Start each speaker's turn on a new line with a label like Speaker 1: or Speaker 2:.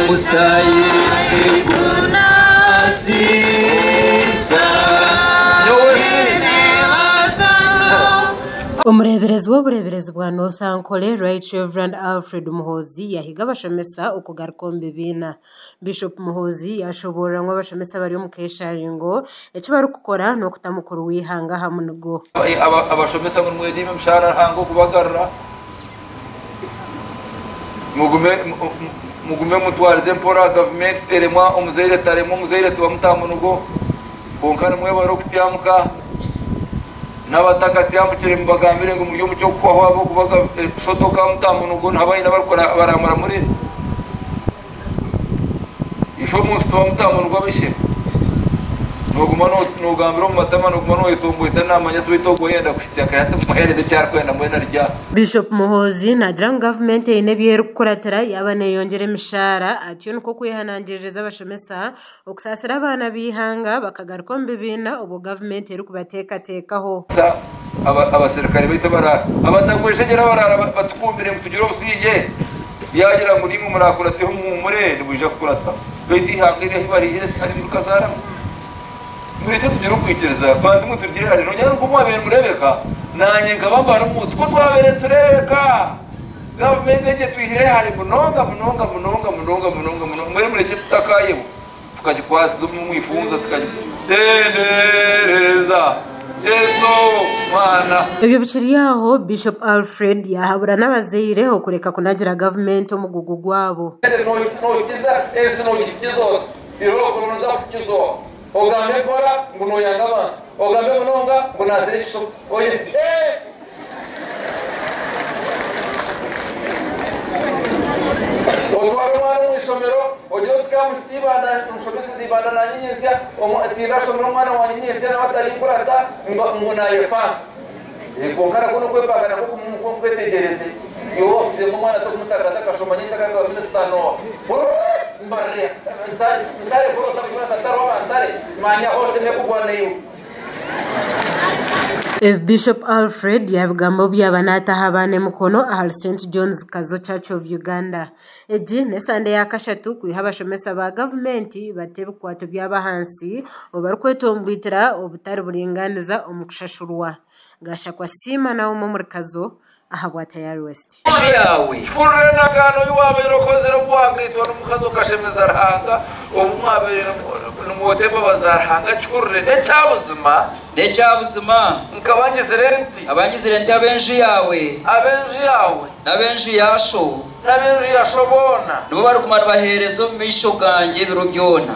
Speaker 1: musayi kunazisa
Speaker 2: Umureberezi w'ubureberezi bwa North Ankole Right Reverend Alfred Muhozi yahiga abashomesa ukugarukombe bina Bishop Muhozi yashobora ngo abashomesa bari mu kesharingo ecyo bari gukora no kutamukuru wihanga hamunugo
Speaker 3: abashomesa ngo mwedi mshara hango kubagarra mugume mutwarize mpora government teremwa umuzaire taremo umuzaire tuba mutamunugo bonkana mwe baro kutyamuka n'abatakatsi yamukire mu bagambire ngo muryo mucyo kwaho abo kubaga shotoka mutamunugo ntabayina barukora baramura muri isho munsi tuba mutamunugo bishe nogumano nogambiro mu matama nogumano yitombo itanamanya tubitogo yenda kwitsaka yatamuhereze cyarkwenda mwena rya
Speaker 2: Bishop Muhozi nagira government ine byeru kuratera yabane yongere mishara atiyo nuko kwihanangiririza abashomesa okusasira abana bihanga bakagarukombe bina ubu government iri kubateka tekaho
Speaker 3: abasirikare bita bara abatagweshegera barara batukumbire mutugiro busije yagira ngo nimwe murakura teho mumure nibuje kurata beti hangire hibari hire ari mu kazara mwete tugiro kwikeza bandi mutugire hari no nyara ko mwabere murebeka nanye ngabambara umutwe twabere tureka gavumenti nge twihire hari munonga mwere mureke tutakayeho tukagikwasiza umwifunza tukagitendereza Yesu mwana
Speaker 2: ibyo biciri yaho Bishop Alfred yahabura n'abazeire ho kureka kunagira government umugugu gwabo
Speaker 3: no kiza ese no kizo iroko noza kukizo ogambe bora nguno yangaba ogambe munonga ngunazire kisho oye otwaro mwana mwishomero ojo tkamusibana mushomese zibana na nyinyenzya tira shomero mwana wa nyinyenzya n'abatari kurata ngunaye pa ekongara kuno kwepagana ko kwetegereze yo bize mu mwana to kumutakaza kashoma nyinza kanga ministano Maria, ndare kurota kwa taro ndare manya hote mekugwana yo
Speaker 2: Bishop Alfred yabigambo byabanata habane mukono ahal St John's Kazo Church of Uganda eji ne Sunday yakashatu kwihabashomesa ba government batebe kwato byabahansi obarkwetombwitira obutari buringaniza omukushashurwa gasha kwa sima na muri Kazo ahabwata ya West
Speaker 3: yawe kurena kano yuwabero kozero kwangitwa n'umukazo kashemeza rahanga omwabero n'umutemba bazarahanga cyurre necyabuzima nkabangizirenti abenji yawe nabenji yasho bona nibo bari kumara baherezo misho ganje biro byona